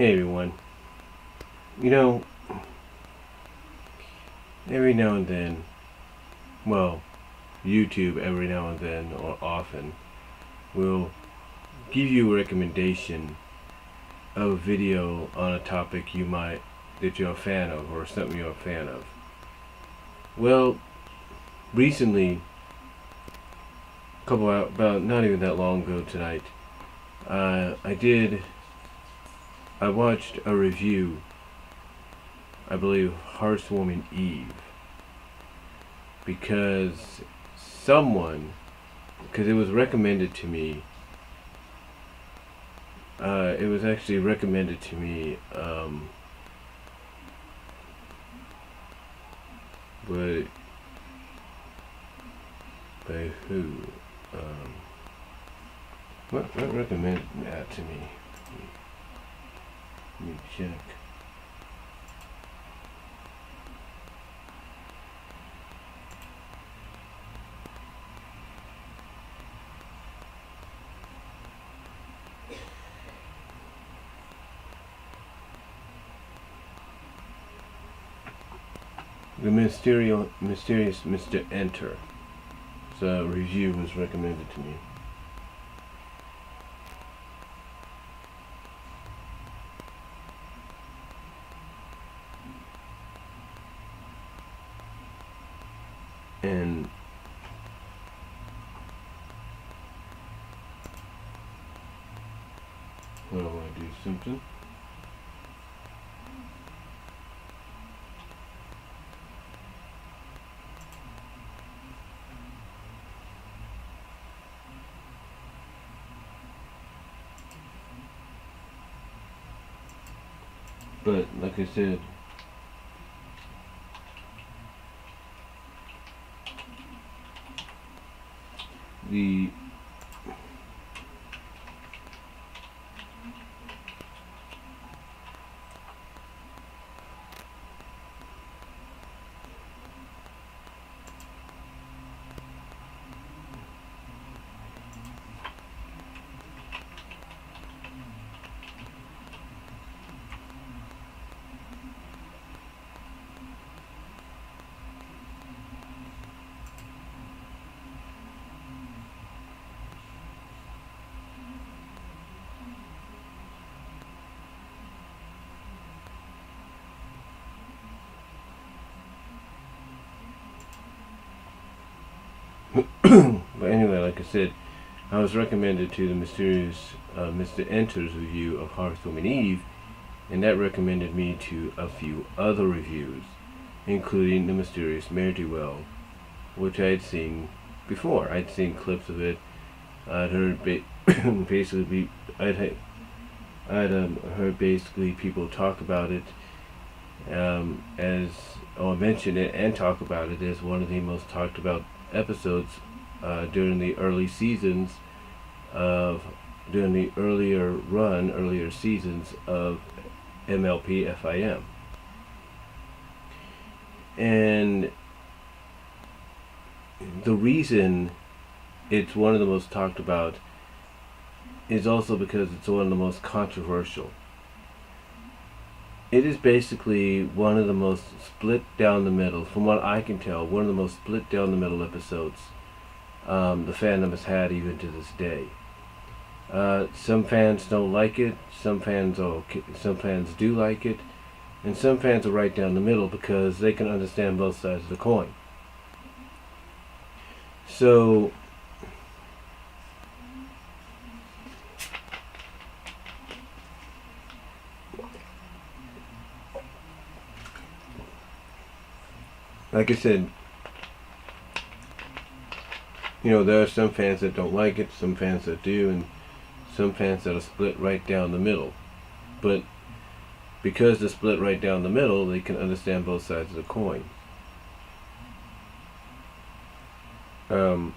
Hey everyone. You know, every now and then, well, YouTube every now and then or often will give you a recommendation of a video on a topic that you're a fan of or something you're a fan of. Well, recently, about not even that long ago tonight, I watched a review, I believe, Hearthwarming Eve, because it was recommended to me. It was actually recommended to me, but by who? What recommended that to me? Let me check. The Mysterious Mr. Enter. So a review was recommended to me. And I want to do something. But like I said, the but anyway, like I said, I was recommended to the Mysterious Mr. Enter's review of Hearthwarming Eve, and that recommended me to a few other reviews, including the Mysterious Mare, which I had seen before. I'd seen clips of it. I'd heard heard basically people talk about it, mention it and talk about it as one of the most talked about episodes during the earlier seasons of MLP FIM. And the reason it's one of the most talked about is also because it's one of the most controversial. It is basically one of the most split down the middle, from what I can tell, one of the most split down the middle episodes the fandom has had even to this day. Some fans don't like it, some fans do like it, and some fans are right down the middle because they can understand both sides of the coin. So like I said, there are some fans that don't like it, some fans that do, and some fans that are split right down the middle. But because they're split right down the middle, they can understand both sides of the coin. For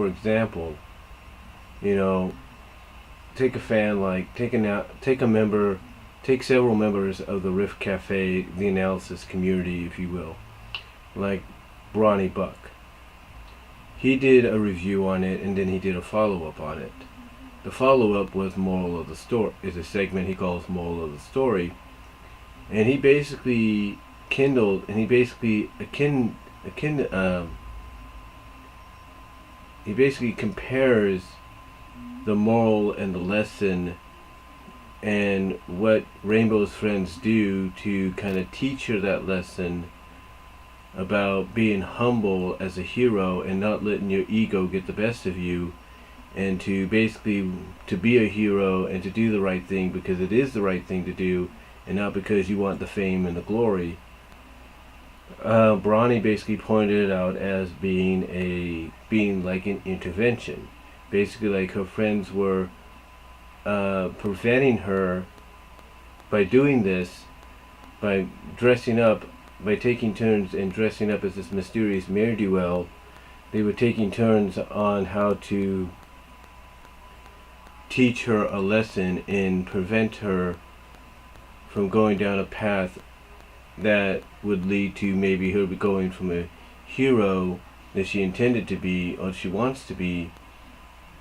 example, take several members of the Rift Cafe, the analysis community, if you will, like Bronny Buck. He did a review on it, and then he did a follow-up on it. the follow-up was moral of the story, is a segment he calls moral of the story, and he basically kindled, and he basically he basically compares the moral and the lesson and what Rainbow's friends do to kind of teach her that lesson about being humble as a hero and not letting your ego get the best of you, and to basically to be a hero and to do the right thing because it is the right thing to do and not because you want the fame and the glory. Bronny basically pointed it out as being like an intervention. Basically, like her friends were preventing her by doing this, by dressing up, by taking turns and dressing up as this mysterious ne'er-do-well. They were taking turns on how to teach her a lesson and prevent her from going down a path that would lead to maybe her going from a hero that she intended to be, or she wants to be,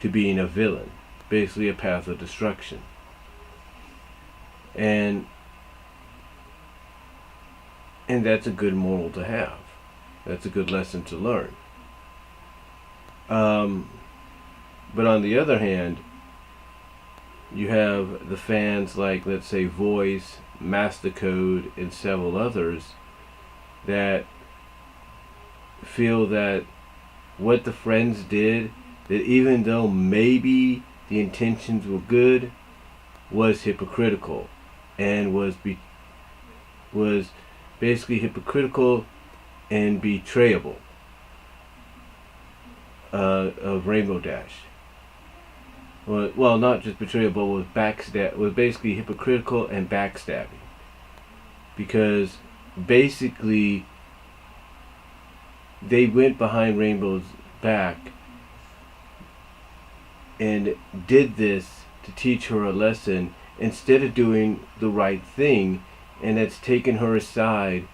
to being a villain. Basically a path of destruction. And that's a good moral to have. That's a good lesson to learn. But on the other hand, you have the fans like, let's say, Voice, Mastercode, and several others that feel that what the friends did, that even though maybe the intentions were good, was hypocritical and was basically hypocritical and betrayable of Rainbow Dash. Well, not just betrayable, was basically hypocritical and backstabbing. Because basically they went behind Rainbow's back and did this to teach her a lesson instead of doing the right thing, and that's taken her aside,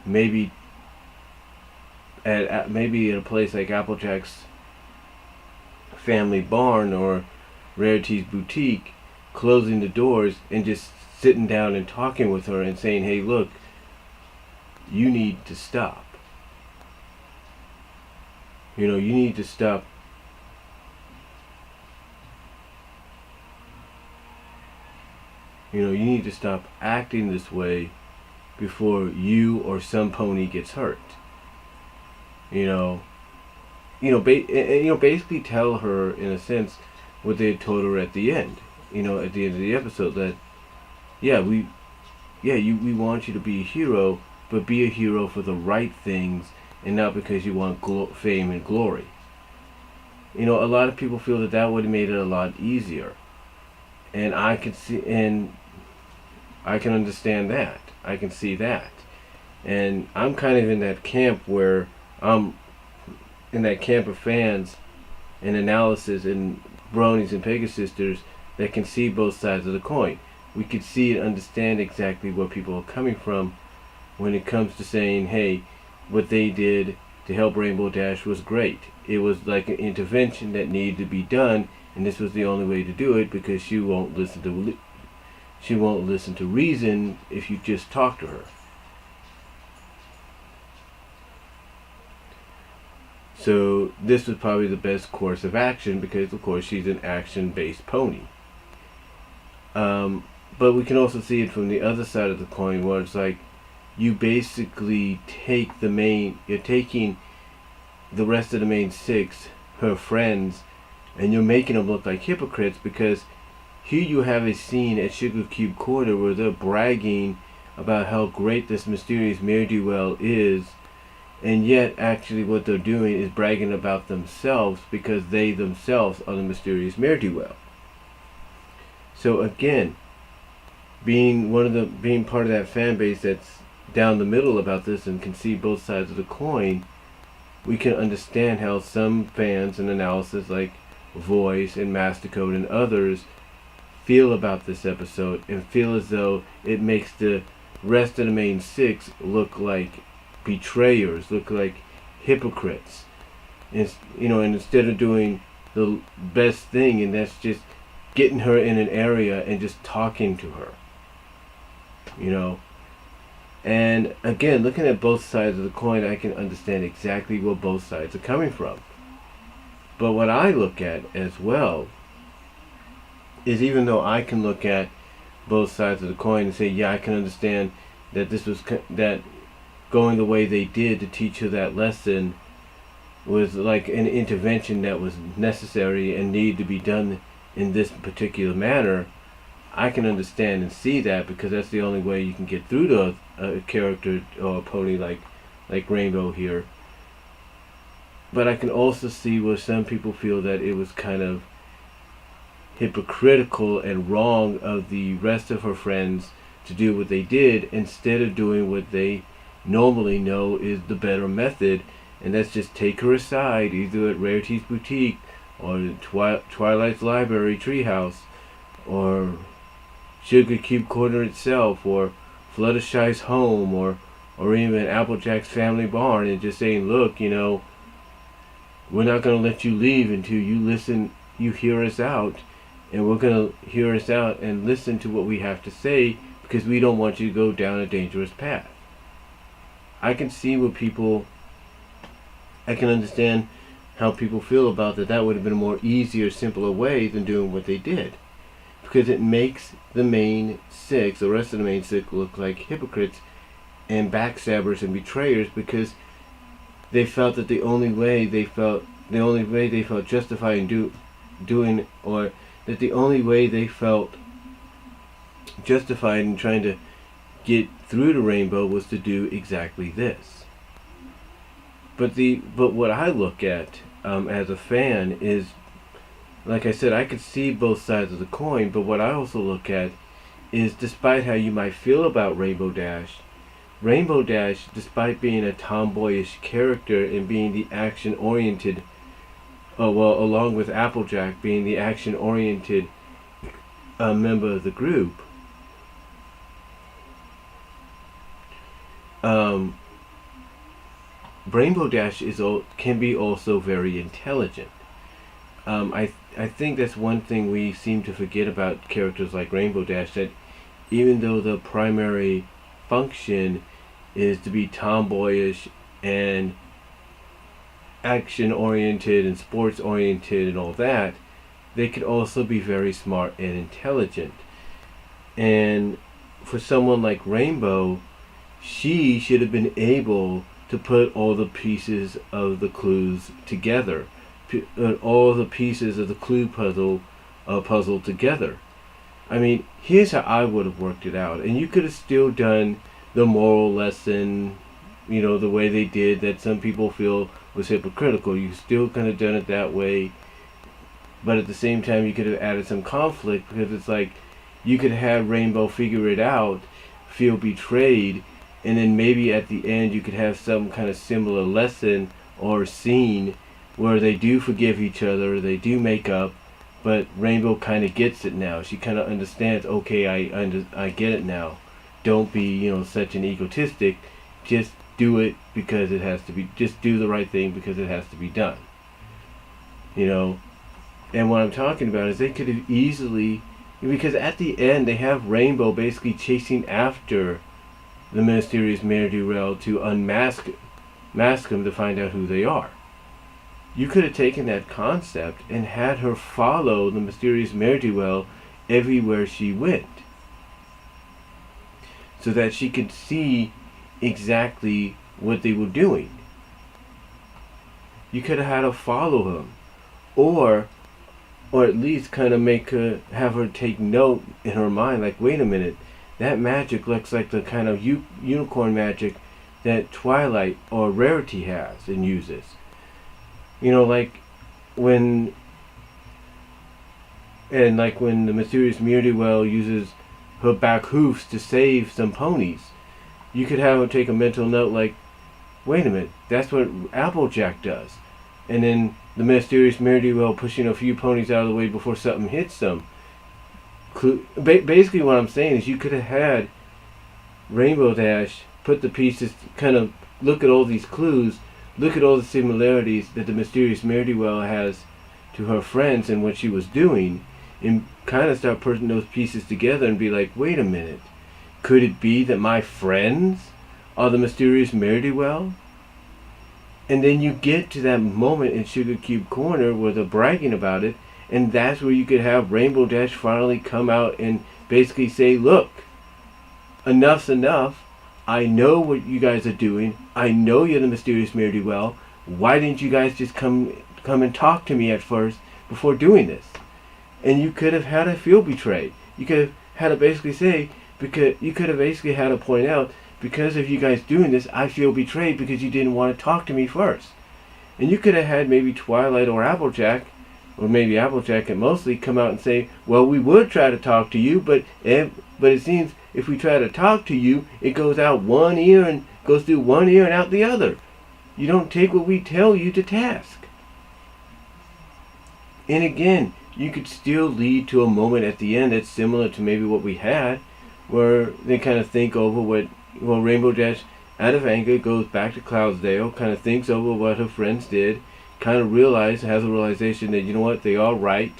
maybe at a place like Applejack's Family Barn or Rarity's Boutique, closing the doors and just sitting down and talking with her and saying, hey, look, you need to stop. You need to stop. You need to stop acting this way before you or some pony gets hurt. Basically tell her, in a sense, what they had told her at the end. At the end of the episode, that we want you to be a hero, but be a hero for the right things and not because you want fame and glory. A lot of people feel that would have made it a lot easier. And I can understand that. I can see that. And I'm kind of in that camp where I'm in that camp of fans and analysis and bronies and Pegasisters that can see both sides of the coin. We could see and understand exactly where people are coming from when it comes to saying, hey, what they did to help Rainbow Dash was great. It was like an intervention that needed to be done, and this was the only way to do it because she won't listen to reason if you just talk to her. So this was probably the best course of action because, of course, she's an action-based pony. But we can also see it from the other side of the coin, where it's like you basically you're taking the rest of the main six, her friends, and you're making them look like hypocrites, because here you have a scene at Sugar Cube Quarter where they're bragging about how great this mysterious ne'er-do-well is, and yet actually what they're doing is bragging about themselves because they themselves are the mysterious ne'er-do-well. So again, being part of that fan base that's down the middle about this and can see both sides of the coin, we can understand how some fans and analysis like Voice and Mastercode and others feel about this episode and feel as though it makes the rest of the main six look like betrayers, look like hypocrites. And instead of doing the best thing, and that's just getting her in an area and just talking to her, you know. And again, looking at both sides of the coin, I can understand exactly where both sides are coming from. But what I look at as well is, even though I can look at both sides of the coin and say, yeah, I can understand that this was that going the way they did to teach her that lesson was like an intervention that was necessary and needed to be done in this particular manner. I can understand and see that, because that's the only way you can get through to a character or a pony like Rainbow here. But I can also see where some people feel that it was kind of hypocritical and wrong of the rest of her friends to do what they did, instead of doing what they normally know is the better method, and that's just take her aside, either at Rarity's Boutique or Twilight's Library Treehouse, or Sugar Cube Corner itself, or Fluttershy's home, or even Applejack's family barn, and just saying, look, you know, we're not going to let you leave until you hear us out, and we're going to hear us out and listen to what we have to say, because we don't want you to go down a dangerous path. I can see I can understand how people feel about that. That would have been a more easier, simpler way than doing what they did, because it makes the main six, the rest of the main six, look like hypocrites and backstabbers and betrayers, because they felt that the only way they felt justified in doing, or that the only way they felt justified in trying to get through to Rainbow was to do exactly this. But what I look at as a fan is, like I said, I could see both sides of the coin, but what I also look at is, despite how you might feel about Rainbow Dash, despite being a tomboyish character and being the action-oriented, along with Applejack being the action-oriented member of the group, Rainbow Dash can be also very intelligent. I think that's one thing we seem to forget about characters like Rainbow Dash, that even though the primary function is to be tomboyish and action-oriented and sports-oriented and all that, they could also be very smart and intelligent. And for someone like Rainbow, she should have been able to put all the pieces of the clues together, all the pieces of the clue puzzle together. I mean, here's how I would have worked it out, and you could have still done the moral lesson, you know, the way they did, that some people feel was hypocritical. You still could have done it that way, but at the same time you could have added some conflict, because it's like you could have Rainbow figure it out, feel betrayed, and then maybe at the end you could have some kind of similar lesson or scene where they do forgive each other, they do make up, but Rainbow kind of gets it now. She kind of understands, okay, I get it now. Don't be, you know, such an egotistic. Just do it because it has to be. Just do the right thing because it has to be done. You know, and what I'm talking about is they could have easily, because at the end they have Rainbow basically chasing after the mysterious Mare to unmask them to find out who they are. You could have taken that concept and had her follow the mysterious Mare everywhere she went, so that she could see exactly what they were doing. You could have had her follow him, or at least kind of have her take note in her mind, like, wait a minute, that magic looks like the kind of unicorn magic that Twilight or Rarity has and uses. You know, like when the mysterious Mare uses her back hoofs to save some ponies, you could have her take a mental note like, wait a minute, that's what Applejack does. And then the mysterious Mare pushing a few ponies out of the way before something hits them. Basically what I'm saying is, you could have had Rainbow Dash put the pieces, kind of look at all these clues, look at all the similarities that the mysterious Mare has to her friends and what she was doing, and kind of start putting those pieces together and be like, wait a minute, could it be that my friends are the mysterious Ne'er-do-well? And then you get to that moment in Sugar Cube Corner where they're bragging about it, and that's where you could have Rainbow Dash finally come out and basically say, look, enough's enough. I know what you guys are doing. I know you're the mysterious Ne'er-do-well. Why didn't you guys just come and talk to me at first before doing this? And you could have had to feel betrayed. You could have had to basically say, because you could have basically had to point out, because of you guys doing this, I feel betrayed because you didn't want to talk to me first. And you could have had maybe Twilight or Applejack, or maybe Applejack and mostly, come out and say, well, we would try to talk to you, but it seems if we try to talk to you, it goes out one ear and goes through one ear and out the other. You don't take what we tell you to task. And again, you could still lead to a moment at the end that's similar to maybe what we had, where they kind of think over well, Rainbow Dash, out of anger, goes back to Cloudsdale, kind of thinks over what her friends did, kind of has a realization that, you know what, they are right.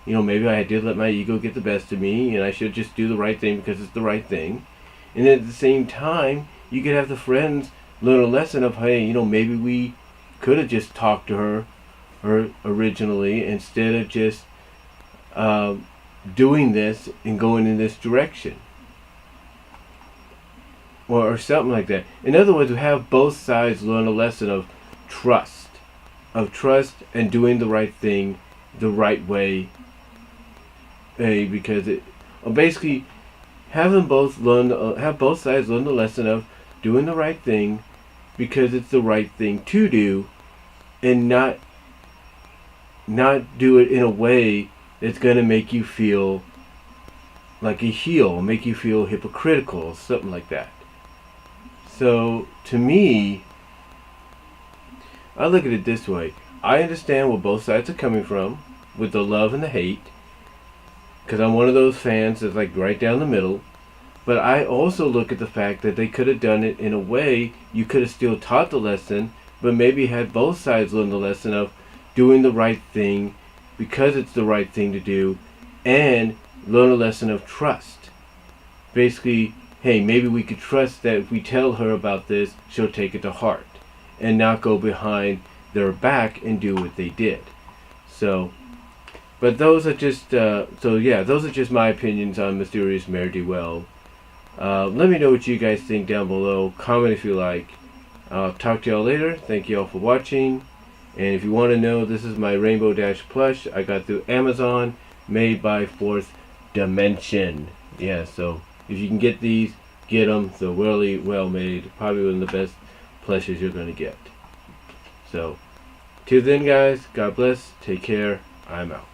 You know, maybe I did let my ego get the best of me, and I should just do the right thing because it's the right thing. And at the same time, you could have the friends learn a lesson of, hey, you know, maybe we could have just talked to her originally instead of just doing this and going in this direction. Or something like that. In other words, we have both sides learn a lesson of trust and doing the right thing the right way. Because basically have both sides learn the lesson of doing the right thing because it's the right thing to do, and not do it in a way that's going to make you feel like a heel, make you feel hypocritical, something like that. So, to me, I look at it this way. I understand where both sides are coming from, with the love and the hate, because I'm one of those fans that's like right down the middle. But I also look at the fact that they could have done it in a way you could have still taught the lesson, but maybe had both sides learn the lesson of doing the right thing because it's the right thing to do, and learn a lesson of trust. Basically, hey, maybe we could trust that if we tell her about this, she'll take it to heart and not go behind their back and do what they did. So, but those are just, those are just my opinions on Mysterious Ne'er-do-well. Let me know what you guys think down below. Comment if you like. I'll talk to y'all later. Thank you all for watching. And if you want to know, this is my Rainbow Dash plush I got through Amazon, made by Fourth Dimension. Yeah, so if you can get these, get them. They're really well made. Probably one of the best plushes you're going to get. So, till then guys, God bless. Take care. I'm out.